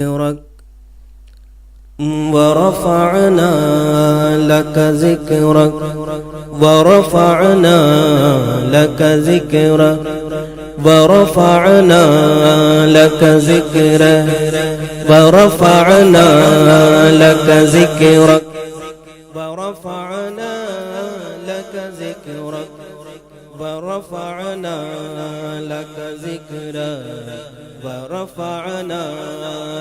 ذكرك ورفعنا لك ذكرك ورفعنا لك ذكرك ورفعنا لك ذكرك ورفعنا لك ذكرك ورفعنا لك ذكرك ورفعنا لك ذكرك ورفعنا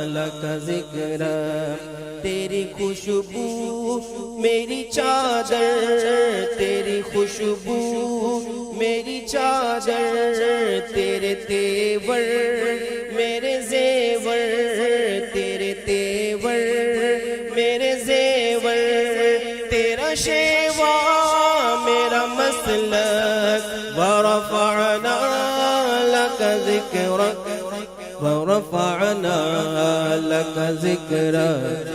لك ذکرک تیری خوشبو میری چادر تیری خوشبو میری چادر تیرے تیور میرے زیور تیرے تیور میرے زیور تیرا شیوا میرا مسلک ورفعنا لك ذکرک ورفعنا لك ذكرك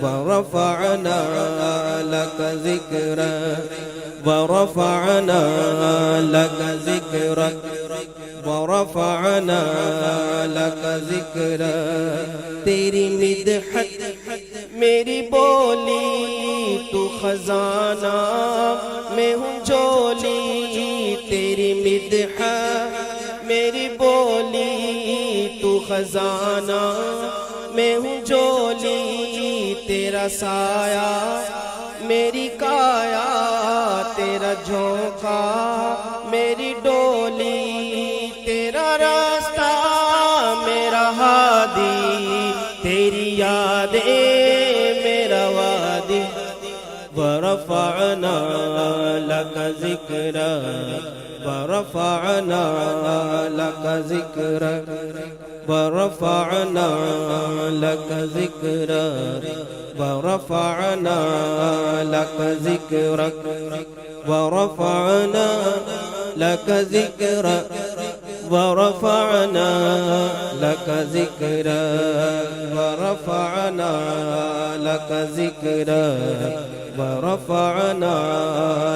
ورفعنا لك ذكرك ورفعنا لك ذكرك ورفعنا لك ذكرك تیری مدحت میری بولی تو خزانہ میں ہوں جولی تیری مدحت میری بولی تو خزانہ میں ہوں جولی تیرا سایہ میری کایا تیرا جھونکا میری ڈولی تیرا راستہ میرا ہادی تیری یادیں میرا وادی ورفعنا لك ذکرک ورفعنا لك ذكرك ورفعنا لك ذكرك ورفعنا لك ذكرك ورفعنا لك ذكرك ورفعنا لك ذكرك ورفعنا لك ذكرك ورفعنا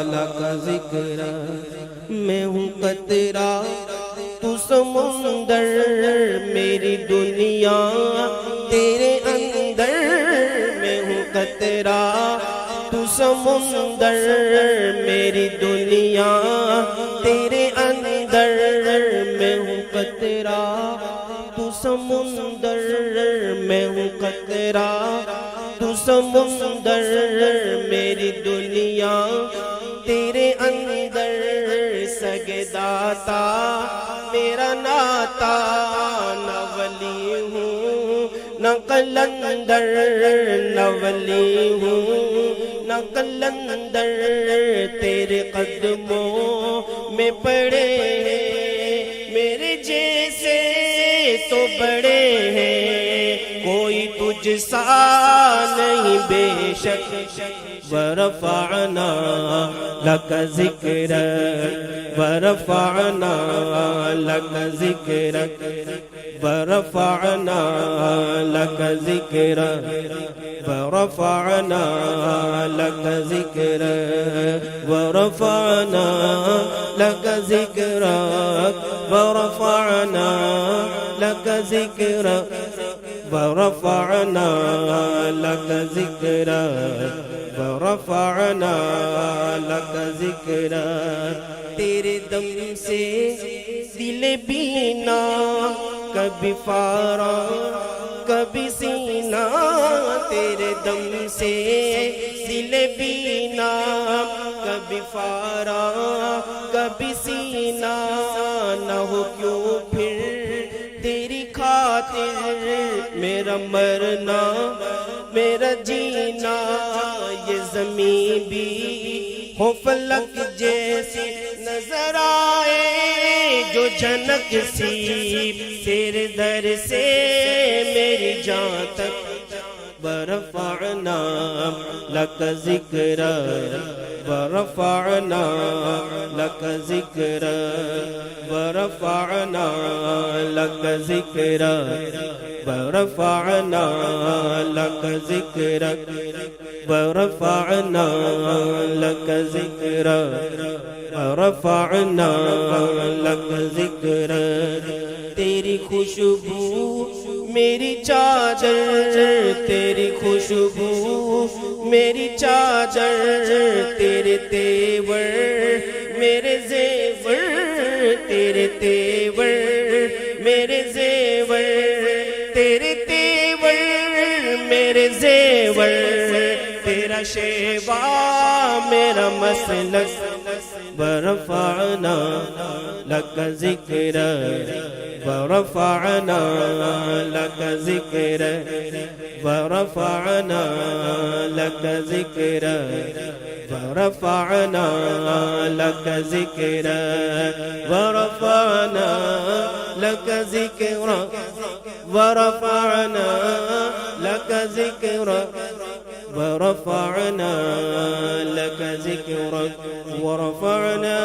لك ذكرك میں ہوں قطرہ تو سمندر میری دنیا تیرے اندر میں ہوں قطرہ تو سمندر میری دنیا تیرے اندر میں ہوں قطرہ تو سمندر میں ہوں قطرہ تو سمندر میری دنیا تیرے اندر سگداتا میرا ناتا نہ ولی ہوں نہ قلندر نہ ولی ہوں نہ قلندر تیرے قدموں میں پڑے ہیں میرے جیسے تو بڑے ہیں کوئی تجھ سا نہیں بے شک ورفعنا لك ذكرك ورفعنا لك ذكرك ورفعنا لك ذكرك ورفعنا لك ذكرك ورفعنا لك ذكرك ورفعنا لك ذكرك ورفعنا لك ذكرك ورفعنا لك ذكرك تیرے دم سے دل بینا کبھی فارا کبھی سینہ تیرے دم سے دل بینا کبھی فارا کبھی سینہ نہ ہو کیوں پھر تیری خاطر میرا مرنا میرا جینا یہ زمین بھی ہو فلک جیسی نظر آئے جو جھنک سی تیرے در سے میری جان تک ورفعنا لك ذكرك ورفعنا لك ذكرك ورفعنا لك ذكرك ورفعنا لك ذكرك ورفعنا لك ذكرك ورفعنا لك ذكرك تیری خوشبو میری چادر تیری خوشبو، میری چادر تیرے تیور، میرے زیور تیرے تیور، میرے زیور تیرے تیور، میرے زیور تیرا شیوا میرا مسلک، ورفعنا لک ذکر، ورفعنا لک ذکر، ورفعنا لک ذکر، ورفعنا لک ذکر، ورفعنا لک ذکر، ورفعنا لک ذکر، ورفعنا لك ذكرك، ورفعنا